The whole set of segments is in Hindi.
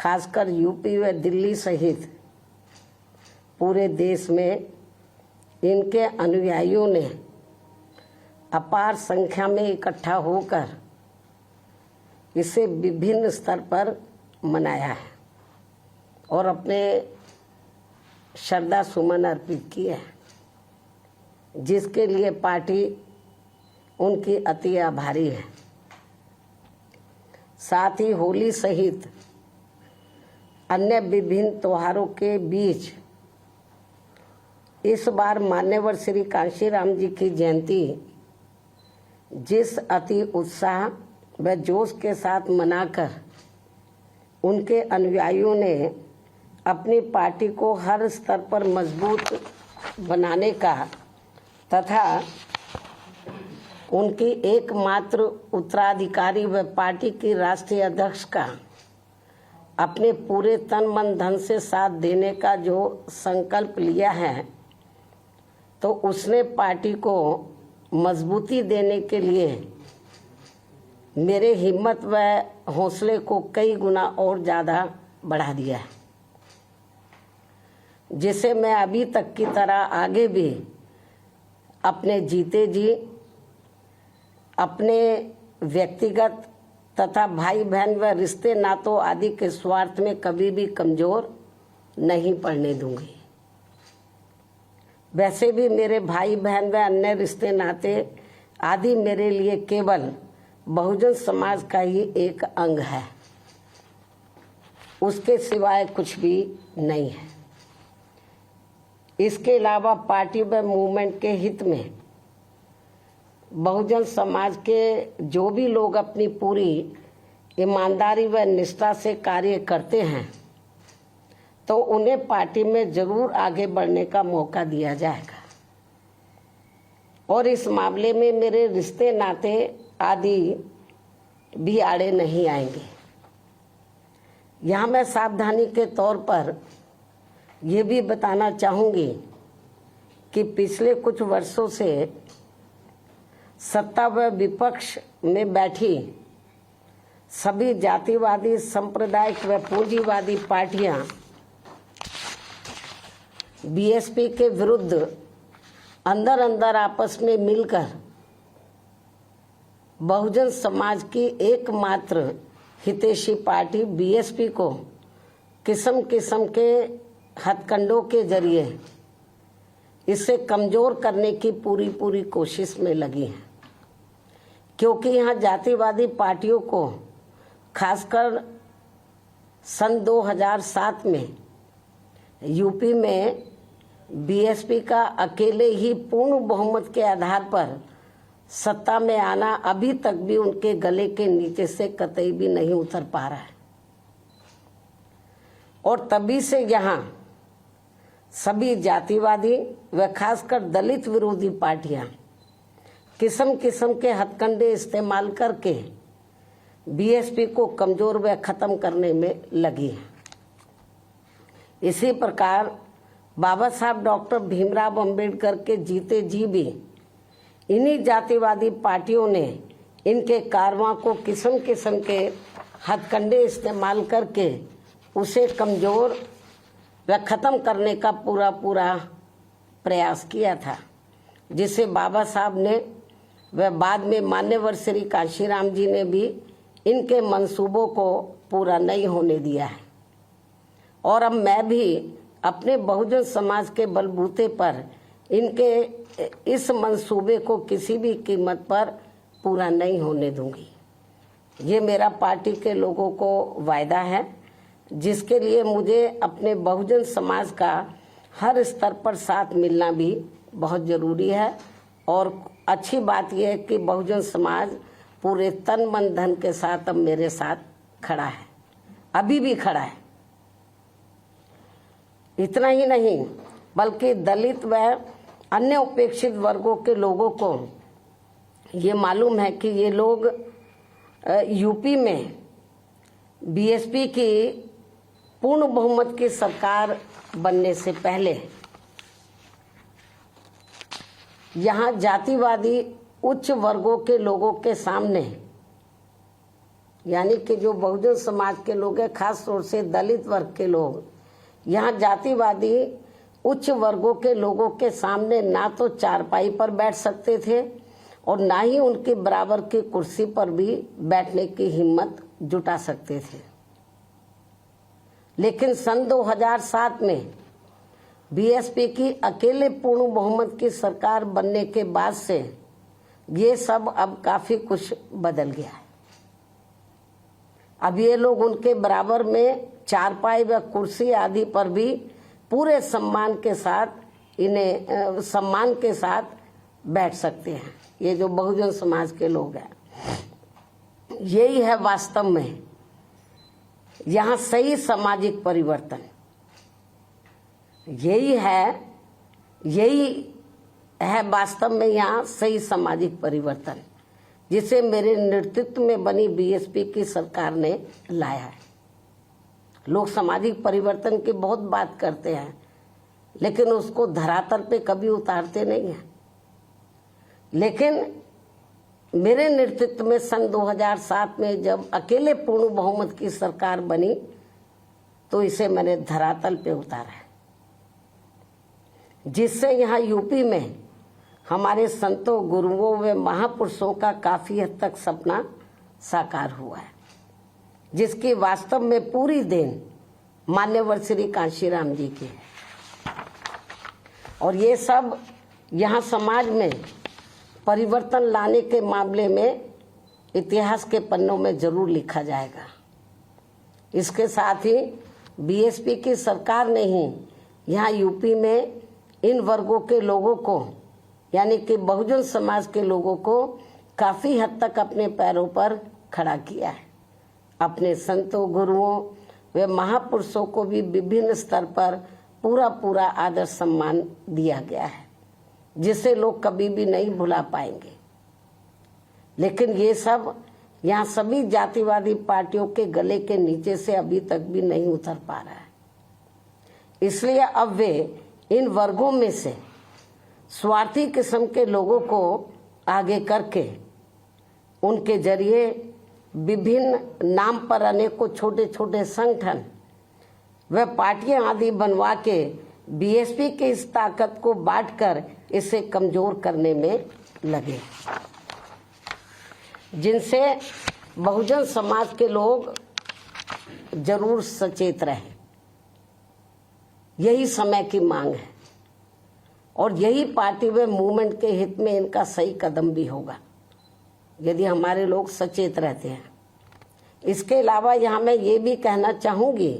खासकर यूपी व दिल्ली सहित पूरे देश में इनके अनुयायियों ने अपार संख्या में इकट्ठा होकर इसे विभिन्न स्तर पर मनाया है और अपने श्रद्धा सुमन अर्पित किए हैं, जिसके लिए पार्टी उनकी अति आभारी है। साथ ही होली सहित अन्य विभिन्न त्योहारों के बीच इस बार मान्यवर श्री कांशीराम जी की जयंती जिस अति उत्साह व जोश के साथ मनाकर उनके अनुयायियों ने अपनी पार्टी को हर स्तर पर मजबूत बनाने का तथा उनकी एकमात्र उत्तराधिकारी व पार्टी की राष्ट्रीय अध्यक्ष का अपने पूरे तन मन धन से साथ देने का जो संकल्प लिया है, तो उसने पार्टी को मजबूती देने के लिए मेरे हिम्मत व हौसले को कई गुना और ज़्यादा बढ़ा दिया है, जिसे मैं अभी तक की तरह आगे भी अपने जीते जी अपने व्यक्तिगत तथा भाई बहन व रिश्ते नातों आदि के स्वार्थ में कभी भी कमजोर नहीं पड़ने दूंगी। वैसे भी मेरे भाई बहन व अन्य रिश्ते नाते आदि मेरे लिए केवल बहुजन समाज का ही एक अंग है, उसके सिवाय कुछ भी नहीं है। इसके अलावा पार्टी व मूवमेंट के हित में बहुजन समाज के जो भी लोग अपनी पूरी ईमानदारी व निष्ठा से कार्य करते हैं, तो उन्हें पार्टी में जरूर आगे बढ़ने का मौका दिया जाएगा और इस मामले में मेरे रिश्ते नाते आदि भी आड़े नहीं आएंगे। यहाँ मैं सावधानी के तौर पर ये भी बताना चाहूँगी कि पिछले कुछ वर्षों से सत्ता व विपक्ष में बैठी सभी जातिवादी सांप्रदायिक व पूंजीवादी पार्टियां बीएसपी के विरुद्ध अंदर अंदर आपस में मिलकर बहुजन समाज की एकमात्र हितैषी पार्टी बीएसपी को किस्म किस्म के हथकंडों के जरिए इसे कमजोर करने की पूरी कोशिश में लगी है, क्योंकि यहाँ जातिवादी पार्टियों को खासकर सन 2007 में यूपी में बीएसपी का अकेले ही पूर्ण बहुमत के आधार पर सत्ता में आना अभी तक भी उनके गले के नीचे से कतई भी नहीं उतर पा रहा है और तभी से यहाँ सभी जातिवादी व खासकर दलित विरोधी पार्टियां किस्म किस्म के हथकंडे इस्तेमाल करके बीएसपी को कमजोर व खत्म करने में लगी है। इसी प्रकार बाबा साहब डॉक्टर भीमराव अंबेडकर के जीते जी भी इन्हीं जातिवादी पार्टियों ने इनके कारवां को किस्म किस्म के हथकंडे इस्तेमाल करके उसे कमजोर व खत्म करने का पूरा प्रयास किया था, जिसे बाबा साहब ने व बाद में मान्यवर श्री कांशीराम जी ने भी इनके मंसूबों को पूरा नहीं होने दिया है। और अब मैं भी अपने बहुजन समाज के बलबूते पर इनके इस मंसूबे को किसी भी कीमत पर पूरा नहीं होने दूंगी। ये मेरा पार्टी के लोगों को वायदा है, जिसके लिए मुझे अपने बहुजन समाज का हर स्तर पर साथ मिलना भी बहुत जरूरी है। और अच्छी बात यह है कि बहुजन समाज पूरे तन मन धन के साथ अब मेरे साथ खड़ा है, अभी भी खड़ा है। इतना ही नहीं बल्कि दलित व अन्य उपेक्षित वर्गों के लोगों को ये मालूम है कि ये लोग यूपी में बीएसपी की पूर्ण बहुमत की सरकार बनने से पहले यहाँ जातिवादी उच्च वर्गों के लोगों के सामने यानी कि जो बहुजन समाज के लोग हैं, खास तौर से दलित वर्ग के लोग, यहाँ जातिवादी उच्च वर्गों के लोगों के सामने ना तो चारपाई पर बैठ सकते थे और ना ही उनके बराबर की कुर्सी पर भी बैठने की हिम्मत जुटा सकते थे। लेकिन सन 2007 में बीएसपी की अकेले पूर्ण बहुमत की सरकार बनने के बाद से ये सब अब काफी कुछ बदल गया है। अब ये लोग उनके बराबर में चारपाई व कुर्सी आदि पर भी पूरे सम्मान के साथ बैठ सकते हैं। ये जो बहुजन समाज के लोग हैं, यही है वास्तव में यहाँ सही सामाजिक परिवर्तन। यही है वास्तव में यहाँ सही सामाजिक परिवर्तन, जिसे मेरे नेतृत्व में बनी बीएसपी की सरकार ने लाया है। लोग सामाजिक परिवर्तन की बहुत बात करते हैं, लेकिन उसको धरातल पे कभी उतारते नहीं हैं। लेकिन मेरे नेतृत्व में सन 2007 में जब अकेले पूर्ण बहुमत की सरकार बनी, तो इसे मैंने धरातल पे उतारा है, जिससे यहाँ यूपी में हमारे संतों, गुरुओं व महापुरुषों का काफी हद तक सपना साकार हुआ है, जिसकी वास्तव में पूरी देन मान्यवर श्री कांशीराम जी की है। और ये सब यहाँ समाज में परिवर्तन लाने के मामले में इतिहास के पन्नों में जरूर लिखा जाएगा। इसके साथ ही बीएसपी की सरकार ने ही यहाँ यूपी में इन वर्गों के लोगों को, यानी कि बहुजन समाज के लोगों को काफी हद तक अपने पैरों पर खड़ा किया है। अपने संतों, गुरुओं व महापुरुषों को भी विभिन्न स्तर पर पूरा आदर सम्मान दिया गया है, जिसे लोग कभी भी नहीं भुला पाएंगे। लेकिन ये सब यहाँ सभी जातिवादी पार्टियों के गले के नीचे से अभी तक भी नहीं उतर पा रहा है। इसलिए अब वे इन वर्गों में से स्वार्थी किस्म के लोगों को आगे करके उनके जरिए विभिन्न नाम पर अनेकों छोटे छोटे संगठन व पार्टियां आदि बनवा के बीएसपी की इस ताकत को बांटकर इसे कमजोर करने में लगे, जिनसे बहुजन समाज के लोग जरूर सचेत रहे। यही समय की मांग है और यही पार्टी व मूवमेंट के हित में इनका सही कदम भी होगा, यदि हमारे लोग सचेत रहते हैं। इसके अलावा यहाँ मैं ये भी कहना चाहूंगी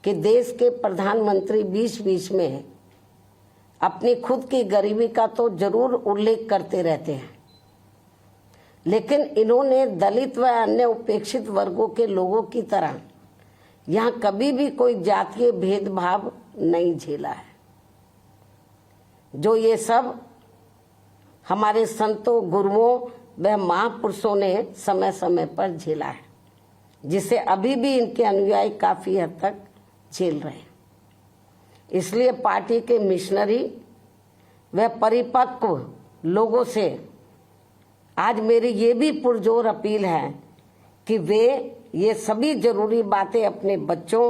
कि देश के प्रधानमंत्री बीच बीच में अपनी खुद की गरीबी का तो जरूर उल्लेख करते रहते हैं, लेकिन इन्होंने दलित व अन्य उपेक्षित वर्गों के लोगों की तरह यहाँ कभी भी कोई जातीय भेदभाव नहीं झेला है, जो ये सब हमारे संतों, गुरुओं व महापुरुषों ने समय समय पर झेला है, जिसे अभी भी इनके अनुयायी काफी हद तक झेल रहे हैं। इसलिए पार्टी के मिशनरी व परिपक्व लोगों से आज मेरी ये भी पुरजोर अपील है कि वे ये सभी जरूरी बातें अपने बच्चों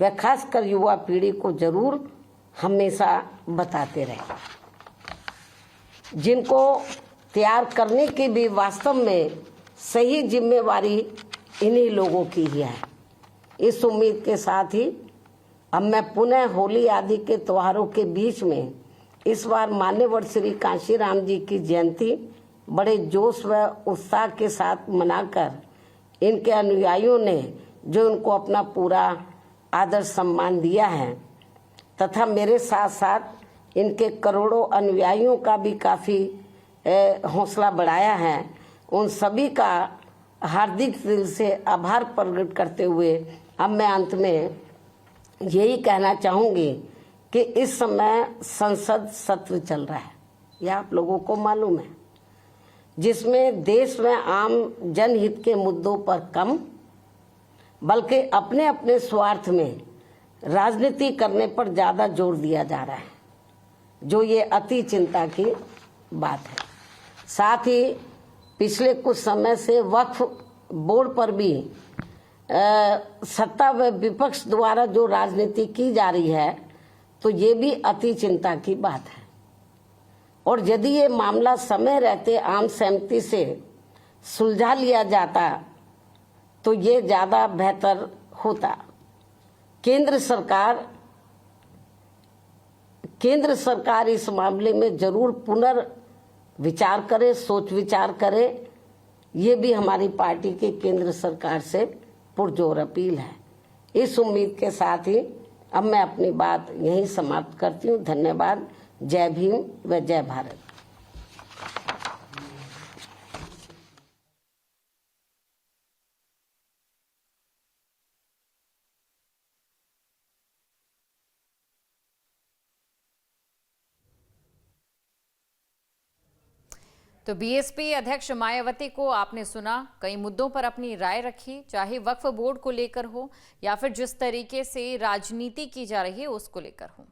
व खासकर युवा पीढ़ी को जरूर हमेशा बताते रहें, जिनको तैयार करने की भी वास्तव में सही जिम्मेवारी इन्हीं लोगों की ही है। इस उम्मीद के साथ ही अब मैं पुनः होली आदि के त्योहारों के बीच में इस बार मान्यवर श्री कांशीराम जी की जयंती बड़े जोश व उत्साह के साथ मनाकर इनके अनुयायियों ने जो उनको अपना पूरा आदर सम्मान दिया है तथा मेरे साथ साथ इनके करोड़ों अनुयायियों का भी काफी हौसला बढ़ाया है, उन सभी का हार्दिक दिल से आभार प्रकट करते हुए अब मैं अंत में यही कहना चाहूंगी कि इस समय संसद सत्र चल रहा है, यह आप लोगों को मालूम है, जिसमें देश में आम जनहित के मुद्दों पर कम बल्कि अपने अपने स्वार्थ में राजनीति करने पर ज्यादा जोर दिया जा रहा है, जो ये अति चिंता की बात है। साथ ही पिछले कुछ समय से वक्फ बोर्ड पर भी सत्ता व विपक्ष द्वारा जो राजनीति की जा रही है तो ये भी अति चिंता की बात है। और यदि ये मामला समय रहते आम सहमति से सुलझा लिया जाता तो ये ज्यादा बेहतर होता। केंद्र सरकार इस मामले में जरूर पुनर्विचार करे, सोच विचार करे। ये भी हमारी पार्टी की केंद्र सरकार से पुरजोर अपील है। इस उम्मीद के साथ ही अब मैं अपनी बात यहीं समाप्त करती हूँ। धन्यवाद। जय भीम व जय भारत। तो बीएसपी अध्यक्ष मायावती को आपने सुना, कई मुद्दों पर अपनी राय रखी, चाहे वक्फ बोर्ड को लेकर हो या फिर जिस तरीके से राजनीति की जा रही है उसको लेकर हो।